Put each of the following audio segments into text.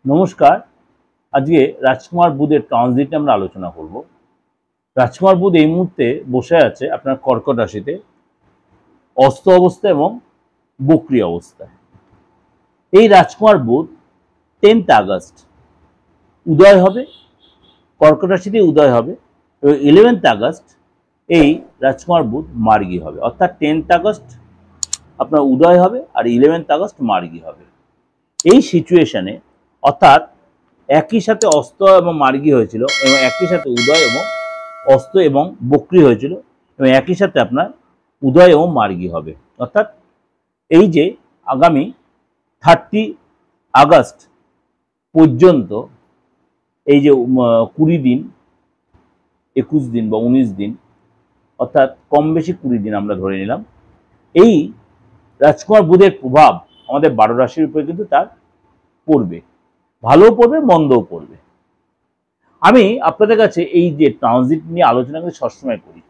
নমস্কার। আজকে রাজকুমার বুধের ট্রানজিট আমরা আলোচনা করব। রাজকুমার বুধ এই মুহূর্তে বসে আছে আপনার কর্কট রাশিতে অস্ত অবস্থা এবং বক্রী অবস্থায়। এই রাজকুমার বুধ 10th আগস্ট উদয় হবে, কর্কট রাশিতে উদয় হবে এবং 11th আগস্ট এই রাজকুমার বুধ মার্গী হবে। অর্থাৎ 10th আগস্ট আপনার উদয় হবে আর 11th আগস্ট মার্গী হবে। এই সিচুয়েশনে অর্থাৎ একই সাথে অস্ত এবং মার্গী হয়েছিল এবং একই সাথে উদয় এবং অস্ত এবং বক্রী হয়েছিল এবং একই সাথে আপনার উদয় এবং মার্গী হবে। অর্থাৎ এই যে আগামী 30 আগস্ট পর্যন্ত এই যে 20 দিন 21 দিন বা 19 দিন অর্থাৎ কম বেশি 20 দিন আমরা ধরে নিলাম, এই রাজকুমার বুধের প্রভাব আমাদের 12 রাশির উপরে কিন্তু তার পড়বে, ভালো পড়বে মন্দও পড়বে। আমি আপনাদের কাছে এই যে ট্রানজিট নিয়ে আলোচনা করে সবসময় করি,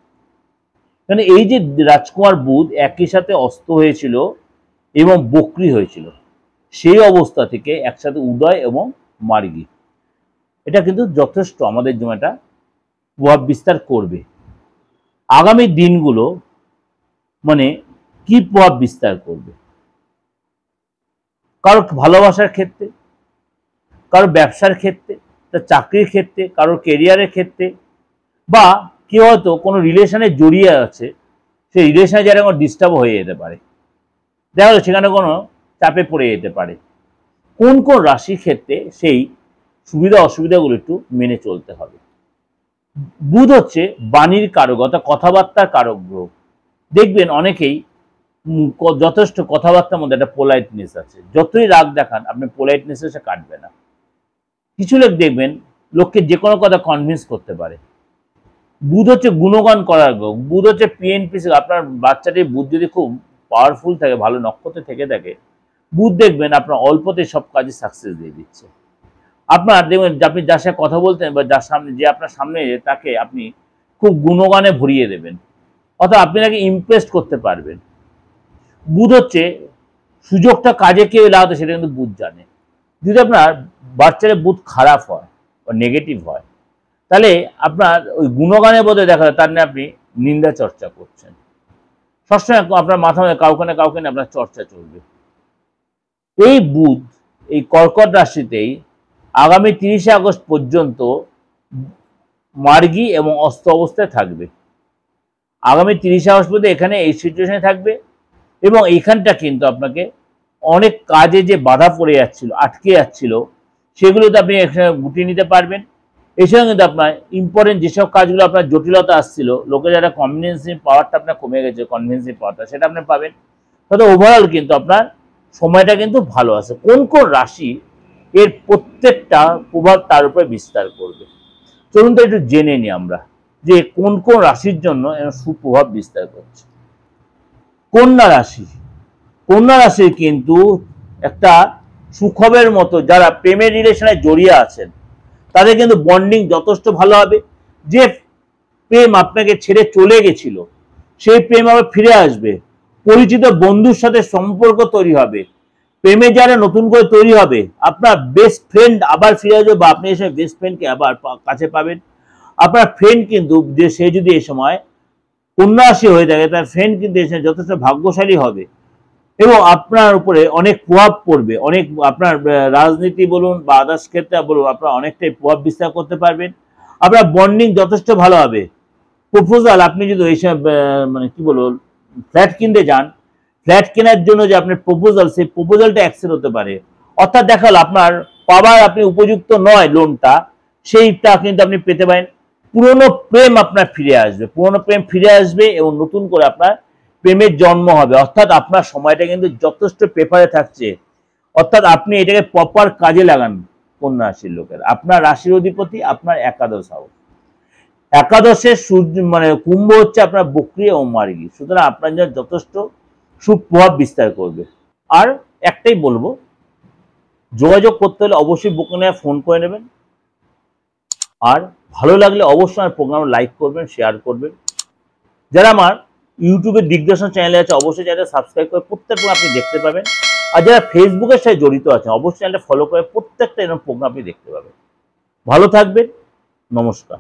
কারণ এই যে রাজকুমার বুধ একই সাথে অস্ত হয়েছিল এবং বক্রী হয়েছিল, সেই অবস্থা থেকে একসাথে উদয় এবং মার্গী, এটা কিন্তু যথেষ্ট আমাদের জন্য একটা প্রভাব বিস্তার করবে। আগামী দিনগুলো মানে কি প্রভাব বিস্তার করবে, কারো ভালোবাসার ক্ষেত্রে, কারো ব্যবসার ক্ষেত্রে, তার চাকরির ক্ষেত্রে, কারোর কেরিয়ারের ক্ষেত্রে, বা কেউ হয়তো কোনো রিলেশনে জড়িয়ে আছে, সেই রিলেশনে যারা কোনো ডিস্টার্ব হয়ে যেতে পারে, দেখা গেলো সেখানে কোনো চাপে পড়ে যেতে পারে। কোন কোন রাশির ক্ষেত্রে সেই সুবিধা অসুবিধাগুলো একটু মেনে চলতে হবে। বুধ হচ্ছে বাণীর কারক অর্থাৎ কথাবার্তার কারক গ্রহ। দেখবেন অনেকেই যথেষ্ট কথাবার্তার মধ্যে একটা পোলাইটনেস আছে, যতই রাগ দেখান আপনি পোলাইটনেস এসে কাটবে না। কিছু লোক দেখবেন লোককে যে কোনো কথা কনভিন্স করতে পারে। বুধ হচ্ছে গুণগান করার গ্রহ। বুধ হচ্ছে পিএনপিসি। আপনার বাচ্চাটির বুধ যদি খুব পাওয়ারফুল থাকে, ভালো নক্ষত্রে থেকে থাকে, বুধ দেখবেন আপনার অল্পতে সব কাজে সাকসেস দিয়ে দিচ্ছে। আপনার দেখবেন আপনি যার সাথে কথা বলতেন বা যার সামনে যে আপনার সামনে তাকে আপনি খুব গুণগানে ভরিয়ে দেবেন, অর্থাৎ আপনি তাকে ইমপ্রেস করতে পারবেন। বুধ হচ্ছে সুযোগটা কাজে কেউ লাগাতে, সেটা কিন্তু বুধ জানে। যদি আপনার বাচ্চাদের বুধ খারাপ হয় বা নেগেটিভ হয়, তাহলে আপনার ওই গুণগানের বদলে দেখা যায় তার নিয়ে আপনি নিন্দা চর্চা করছেন। সবসময় আপনার মাথা মধ্যে কাউকে না কাউকে নিয়ে আপনার চর্চা চলবে। এই বুধ এই কর্কট রাশিতেই আগামী 30 আগস্ট পর্যন্ত মার্গী এবং অস্ত অবস্থায় থাকবে। আগামী 30 আগস্ট পর্যন্ত এখানে এই সিচুয়েশনে থাকবে এবং এইখানটা কিন্তু আপনাকে অনেক কাজে যে বাধা পড়ে যাচ্ছিল, আটকে যাচ্ছিল, সেগুলোতে আপনি এখানে গুটিয়ে নিতে পারবেন। এছাড়াও কিন্তু আপনার ইম্পর্টেন্ট যেসব কাজগুলো আপনার জটিলতা আসছিল, লোকে যারা কনভিন্সিং পাওয়ারটা আপনার কমে গেছে, কনভিন্সিং পাওয়ারটা সেটা আপনি পাবেন। তবে ওভারঅল কিন্তু আপনার সময়টা কিন্তু ভালো আছে। কোন কোন রাশি এর প্রত্যেকটা প্রভাব তার উপরে বিস্তার করবে, চলুন তো একটু জেনে নিই আমরা যে কোন কোন রাশির জন্য সুপ্রভাব বিস্তার করছে। কন্যা রাশি। কন্যা রাশি কিন্তু একটা সুখবরের মতো, যারা প্রেমের রিলেশনে জড়িয়ে আছেন তাদের কিন্তু বন্ডিং যথেষ্ট ভালো হবে। যে প্রেম আপনাকে ছেড়ে চলে গেছিল সেই প্রেম আবার ফিরে আসবে। পরিচিত বন্ধুর সাথে সম্পর্ক তৈরি হবে। প্রেমে যারা নতুন করে তৈরি হবে, আপনার বেস্ট ফ্রেন্ড আবার ফিরে আসবে বা আপনি এসে বেস্ট ফ্রেন্ডকে আবার কাছে পাবেন। আপনার ফ্রেন্ড কিন্তু যে সে যদি এই সময় কন্যা রাশি হয়ে থাকে, তার ফ্রেন্ড কিন্তু এসে যথেষ্ট ভাগ্যশালী হবে এবং আপনার উপরে অনেক প্রভাব পড়বে। অনেক আপনার রাজনীতি বলুন বা আদার্স ক্ষেত্রে বলুন, আপনার অনেকটাই প্রভাব বিস্তার করতে পারবেন। আপনার বন্ডিং যথেষ্ট ভালো হবে। প্রপোজাল আপনি যদি এই মানে কি বলুন ফ্ল্যাট কিনতে যান, ফ্ল্যাট কেনার জন্য যে আপনার প্রপোজাল, সেই প্রপোজালটা অ্যাকসেপ্ট হতে পারে। অর্থাৎ দেখাল আপনার পাওয়ার আপনি উপযুক্ত নয় লোনটা, সেইটা কিন্তু আপনি পেতে পারেন। পুরনো প্রেম আপনার ফিরে আসবে, পুরনো প্রেম ফিরে আসবে এবং নতুন করে আপনার প্রেমের জন্ম হবে। অর্থাৎ আপনার সময়টা কিন্তু যথেষ্ট পেপারে থাকছে। অর্থাৎ আপনি এটাকে প্রপার কাজে লাগান। কন্যা রাশির লোকের, আপনার রাশির অধিপতি আপনার একাদশ হাউস। একাদশের সূর্য মানে কুম্ভ হচ্ছে আপনার বক্রী ও মার্গী, সুতরাং আপনার জন্য যথেষ্ট সুপ্রভাব বিস্তার করবে। আর একটাই বলবো, যোগাযোগ করতে হলে অবশ্যই বুকিং নিয়ে ফোন করে নেবেন। আর ভালো লাগলে অবশ্যই আমার প্রোগ্রাম লাইক করবেন, শেয়ার করবেন। যারা আমার ইউটিউবে দিগদর্শন চ্যানেলে আছে অবশ্যই চ্যানেলটা সাবস্ক্রাইব করে প্রত্যেক আপনি দেখতে পাবেন। আর যারা ফেসবুকের সাথে জড়িত আছেন অবশ্যই চ্যানেলটা ফলো করে প্রত্যেকটা এরকম প্রোগ্রাম আপনি দেখতে পাবেন। ভালো থাকবেন, নমস্কার।